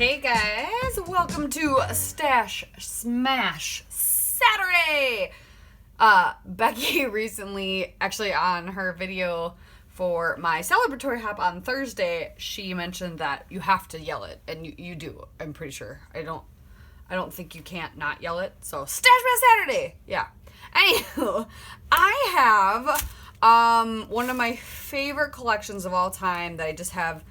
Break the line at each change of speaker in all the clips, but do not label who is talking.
Hey guys, welcome to Stash Smash Saturday. Becky recently, actually on her video for my celebratory hop on Thursday, she mentioned that you have to yell it, and you do. I'm pretty sure. I don't think you can't not yell it. So Stash Smash Saturday, yeah. Anywho, I have one of my favorite collections of all time that I just have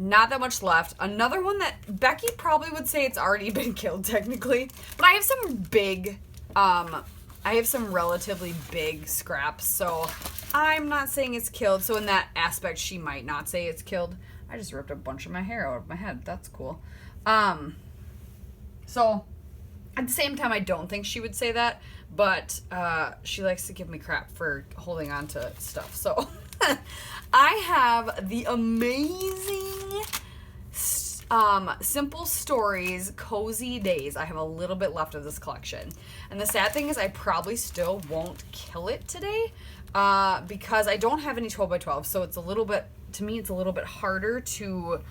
not that much left. Another one that Becky probably would say it's already been killed technically. But I have some big, I have some relatively big scraps. So I'm not saying it's killed. So in that aspect, she might not say it's killed. I just ripped a bunch of my hair out of my head. That's cool. So at the same time, I don't think she would say that. But she likes to give me crap for holding on to stuff. So I have the amazing Simple Stories Cozy Days. I have a little bit left of this collection. And the sad thing is I probably still won't kill it today because I don't have any 12 by 12. So it's a little bit, to me, it's a little bit harder to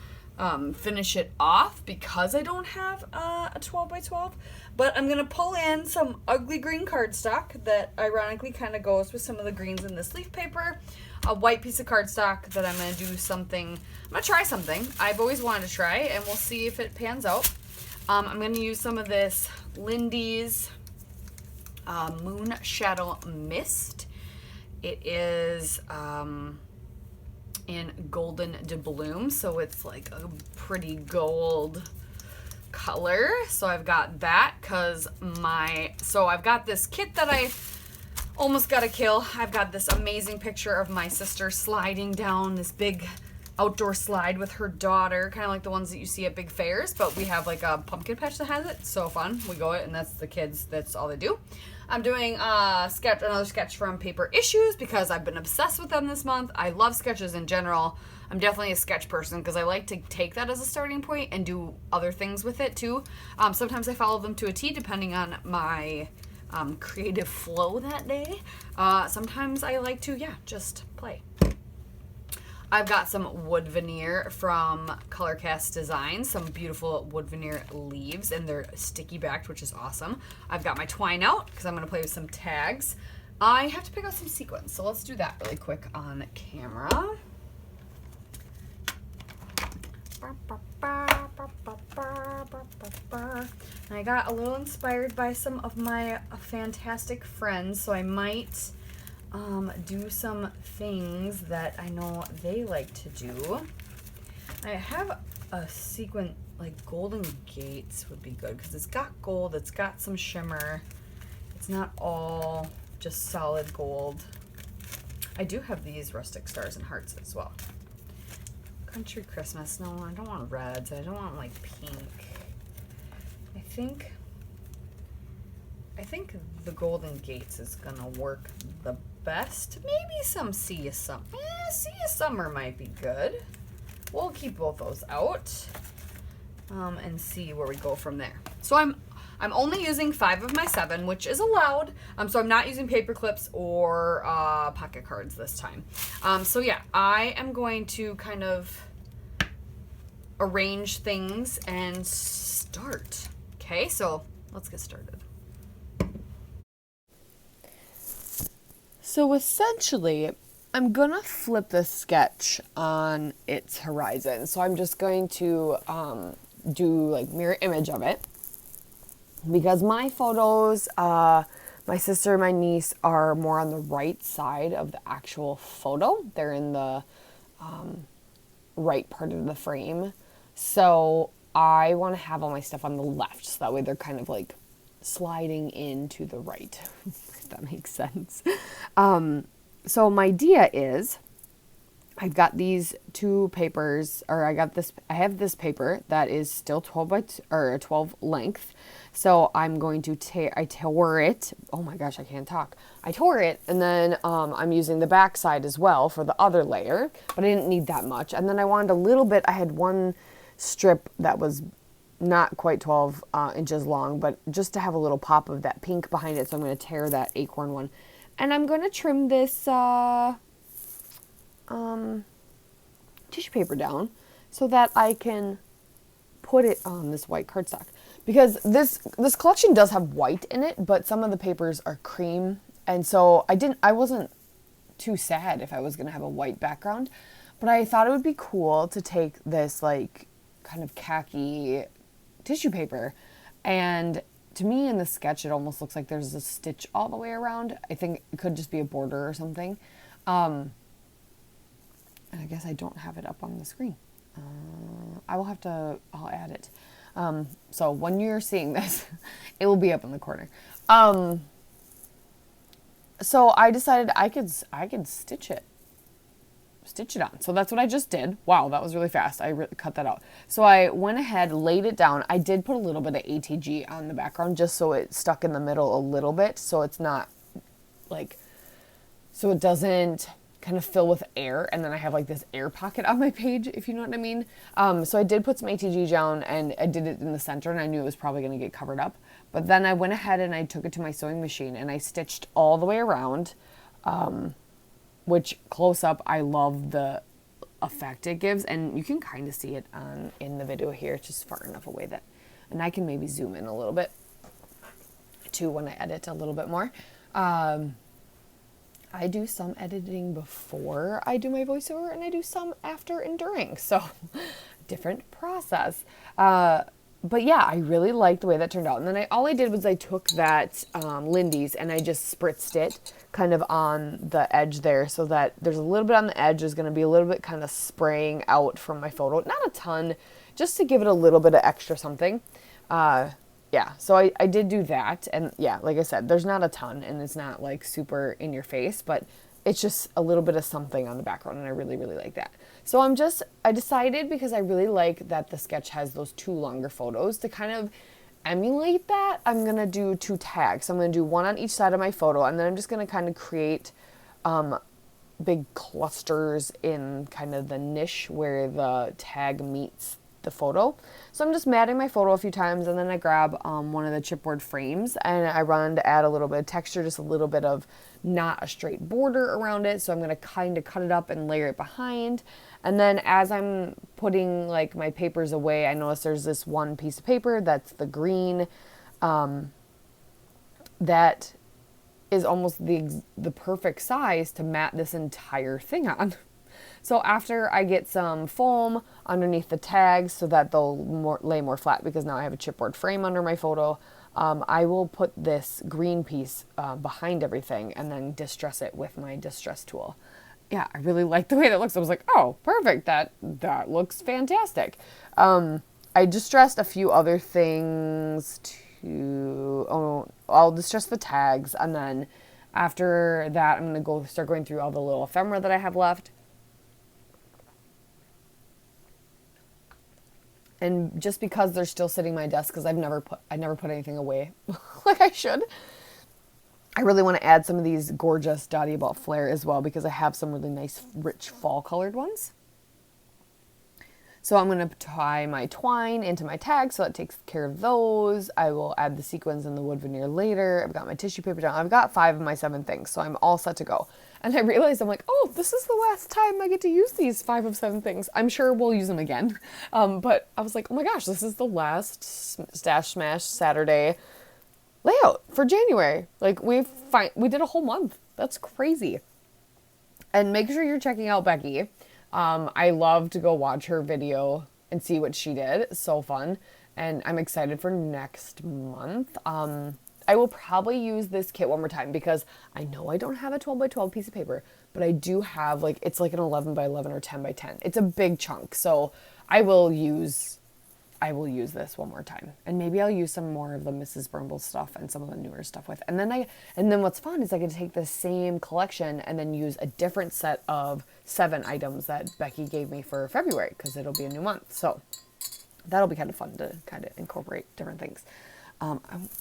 finish it off because I don't have a 12 by 12. But I'm going to pull in some ugly green cardstock that ironically kind of goes with some of the greens in this leaf paper. A white piece of cardstock that I'm going to do something. I'm going to try something I've always wanted to try, and we'll see if it pans out. I'm going to use some of this Lindy's Moon Shadow Mist. It is in Golden Doubloon, so it's like a pretty gold color. So I've got that because I've got this kit that I almost got to kill. I've got this amazing picture of my sister sliding down this big outdoor slide with her daughter, kind of like the ones that you see at big fairs, but we have like a pumpkin patch that has it. So fun. We go it, and that's the kids. That's all they do. I'm doing another sketch from Paper Issues because I've been obsessed with them this month. I love sketches in general. I'm definitely a sketch person because I like to take that as a starting point and do other things with it too. Sometimes I follow them to a T depending on my creative flow that day. Sometimes I like to, just play. I've got some wood veneer from Colorcast Designs, some beautiful wood veneer leaves, and they're sticky backed, which is awesome. I've got my twine out because I'm going to play with some tags. I have to pick out some sequins, so let's do that really quick on camera. And I got a little inspired by some of my fantastic friends, so I might do some things that I know they like to do. I have a sequin, like Golden Gates would be good because it's got gold, it's got some shimmer. It's not all just solid gold. I do have these Rustic Stars and Hearts as well. Country Christmas. No, I don't want reds. I don't want like pink. I think the Golden Gates is gonna work the best. Maybe some Sea of Summer. Sea of Summer might be good. We'll keep both those out and see where we go from there. So I'm only using 5 of my 7, which is allowed. So I'm not using paper clips or pocket cards this time. So yeah, I am going to kind of arrange things and start. Okay, so let's get started.
So essentially, I'm gonna flip the sketch on its horizon. So I'm just going to do like mirror image of it because my photos, my sister and my niece are more on the right side of the actual photo. They're in the right part of the frame. So I want to have all my stuff on the left, so that way they're kind of like sliding into the right, if that makes sense. So my idea is I've got these 2 papers, or I have this paper that is still 12 by 12 length. So I'm going to I tore it. Oh my gosh, I can't talk. I tore it, and then I'm using the back side as well for the other layer, but I didn't need that much. And then I wanted a little bit. I had one strip that was not quite 12 inches long, but just to have a little pop of that pink behind it. So I'm going to tear that acorn one, and I'm going to trim this tissue paper down so that I can put it on this white cardstock because this collection does have white in it, but some of the papers are cream. And so I wasn't too sad if I was going to have a white background, but I thought it would be cool to take this like kind of khaki tissue paper, and to me in the sketch it almost looks like there's a stitch all the way around. I think it could just be a border or something. And I guess I don't have it up on the screen. I'll add it. So when you're seeing this, it will be up in the corner. So I decided I could stitch it on. So that's what I just did. Wow, that was really fast. I cut that out. So I went ahead, laid it down. I did put a little bit of ATG on the background just so it stuck in the middle a little bit, so it's not like, so it doesn't kind of fill with air, and then I have like this air pocket on my page, if you know what I mean. So I did put some ATG down, and I did it in the center, and I knew it was probably going to get covered up. But then I went ahead and I took it to my sewing machine, and I stitched all the way around, which close up, I love the effect it gives, and you can kind of see it in the video here. It's just far enough away that, and I can maybe zoom in a little bit too when I edit a little bit more. I do some editing before I do my voiceover, and I do some after and during. So different process. But yeah, I really liked the way that turned out. And then all I did was I took that Lindy's and I just spritzed it kind of on the edge there, so that there's a little bit on the edge. There's going to be a little bit kind of spraying out from my photo. Not a ton, just to give it a little bit of extra something. Yeah, so I did do that, and yeah, like I said, there's not a ton, and it's not like super in your face, but it's just a little bit of something on the background, and I really, really like that. So I decided, because I really like that the sketch has those two longer photos, to kind of emulate that, I'm going to do 2 tags. So I'm going to do one on each side of my photo, and then I'm just going to kind of create big clusters in kind of the niche where the tag meets the photo. So I'm just matting my photo a few times, and then I grab one of the chipboard frames and I run to add a little bit of texture, just a little bit of not a straight border around it. So I'm going to kind of cut it up and layer it behind. And then as I'm putting like my papers away, I notice there's this one piece of paper that's the green, that is almost the perfect size to mat this entire thing on. So after I get some foam underneath the tags so that they'll lay more flat, because now I have a chipboard frame under my photo, I will put this green piece behind everything and then distress it with my distress tool. Yeah, I really like the way that looks. I was like, oh, perfect. That looks fantastic. I distressed a few other things I'll distress the tags, and then after that I'm going to start going through all the little ephemera that I have left. And just because they're still sitting on my desk, because I never put anything away like I should, I really want to add some of these gorgeous Dottie About Flair as well, because I have some really nice, rich fall colored ones. So I'm going to tie my twine into my tag, so that takes care of those. I will add the sequins and the wood veneer later. I've got my tissue paper down. I've got 5 of my 7 things, so I'm all set to go. And I realized, I'm like, oh, this is the last time I get to use these 5 of 7 things. I'm sure we'll use them again. But I was like, oh my gosh, this is the last Stash Smash Saturday layout for January. Like, we did a whole month. That's crazy. And make sure you're checking out Becky. I love to go watch her video and see what she did. It's so fun. And I'm excited for next month. I will probably use this kit one more time, because I know I don't have a 12 by 12 piece of paper, but I do have it's like an 11 by 11 or 10 by 10. It's a big chunk. So I will use this one more time, and maybe I'll use some more of the Mrs. Brimble stuff and some of the newer stuff with. And then what's fun is I can take the same collection and then use a different set of 7 items that Becky gave me for February, because it'll be a new month. So that'll be kind of fun to kind of incorporate different things.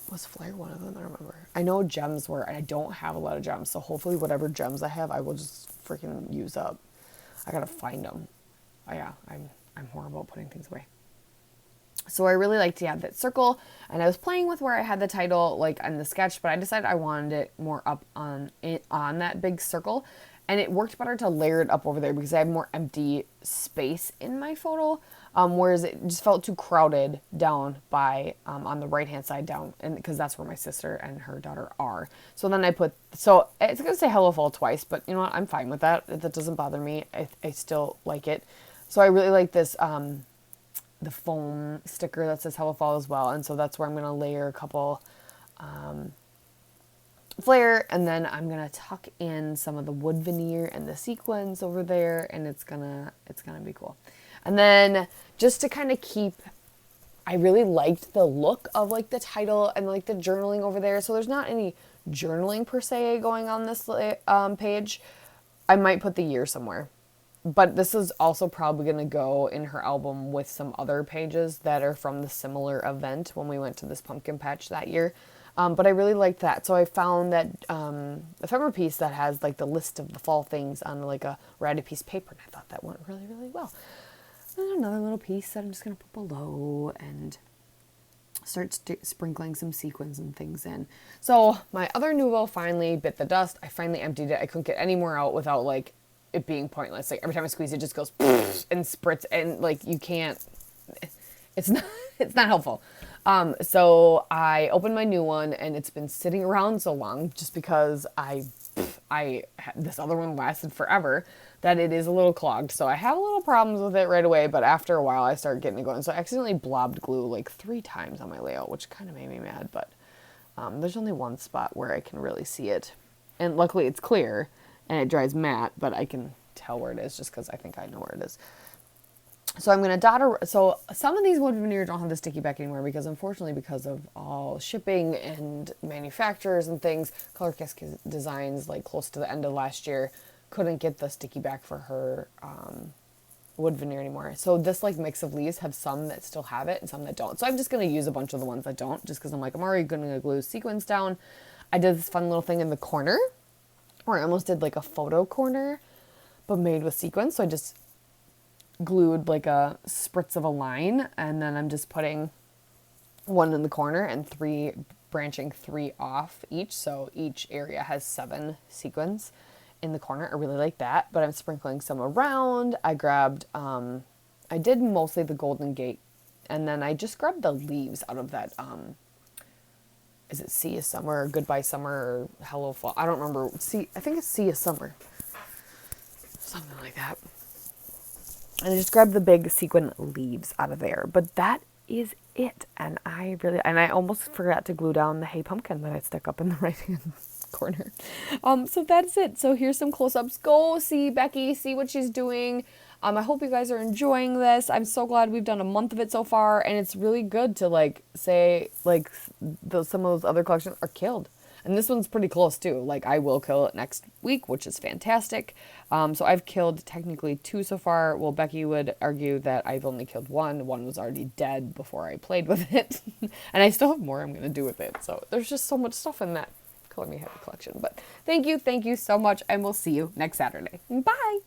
Was Flair one of them? I don't remember. I know gems were, and I don't have a lot of gems, so hopefully whatever gems I have, I will just freaking use up. I gotta find them. Oh, yeah, I'm horrible at putting things away. So I really liked to have that circle, and I was playing with where I had the title like on the sketch, but I decided I wanted it more up on that big circle. And it worked better to layer it up over there because I have more empty space in my photo. Whereas it just felt too crowded down by, on the right hand side down, and because that's where my sister and her daughter are. So then so it's going to say Hello Fall twice, but you know what? I'm fine with that. That doesn't bother me. I still like it. So I really like this, the foam sticker that says Hello Fall as well. And so that's where I'm going to layer a couple, flare, and then I'm gonna tuck in some of the wood veneer and the sequins over there, and it's gonna be cool. And then just to kind of I really liked the look of like the title and like the journaling over there. So there's not any journaling per se going on this page. I might put the year somewhere, but this is also probably gonna go in her album with some other pages that are from the similar event when we went to this pumpkin patch that year. But I really liked that. So I found that ephemera piece that has like the list of the fall things on like a ratty piece of paper. And I thought that went really, really well. And another little piece that I'm just going to put below and start sprinkling some sequins and things in. So my other Nuvo finally bit the dust. I finally emptied it. I couldn't get any more out without like it being pointless. Like every time I squeeze it just goes and spritz, and like you can't, it's not helpful. So I opened my new one, and it's been sitting around so long just because this other one lasted forever that it is a little clogged. So I have a little problems with it right away, but after a while I started getting it going. So I accidentally blobbed glue like 3 times on my layout, which kind of made me mad, but there's only one spot where I can really see it. And luckily it's clear and it dries matte, but I can tell where it is just because I think I know where it is. So I'm going to so some of these wood veneer don't have the sticky back anymore because unfortunately because of all shipping and manufacturers and things, Color Kiss Designs like close to the end of last year couldn't get the sticky back for her wood veneer anymore. So this like mix of leaves have some that still have it and some that don't. So I'm just going to use a bunch of the ones that don't just because I'm like, I'm already going to glue sequins down. I did this fun little thing in the corner where I almost did like a photo corner but made with sequins. So I just glued like a spritz of a line, and then I'm just putting one in the corner and branching 3 off each, so each area has 7 sequins in the corner. I really like that, but I'm sprinkling some around. I grabbed I did mostly the Golden Gate, and then I just grabbed the leaves out of that is it Sea of Summer or Goodbye Summer or Hello Fall? I don't remember. I think it's Sea of Summer, something like that. And I just grabbed the big sequin leaves out of there. But that is it. And I almost forgot to glue down the Hey Pumpkin that I stuck up in the right-hand corner. So that's it. So here's some close-ups. Go see Becky, see what she's doing. I hope you guys are enjoying this. I'm so glad we've done a month of it so far. And it's really good to, like, say, like, some of those other collections are killed. And this one's pretty close too. Like I will kill it next week, which is fantastic. So I've killed technically 2 so far. Well, Becky would argue that I've only killed 1. 1 was already dead before I played with it. And I still have more I'm going to do with it. So there's just so much stuff in that Color Me Happy collection. But thank you so much. And we'll see you next Saturday. Bye.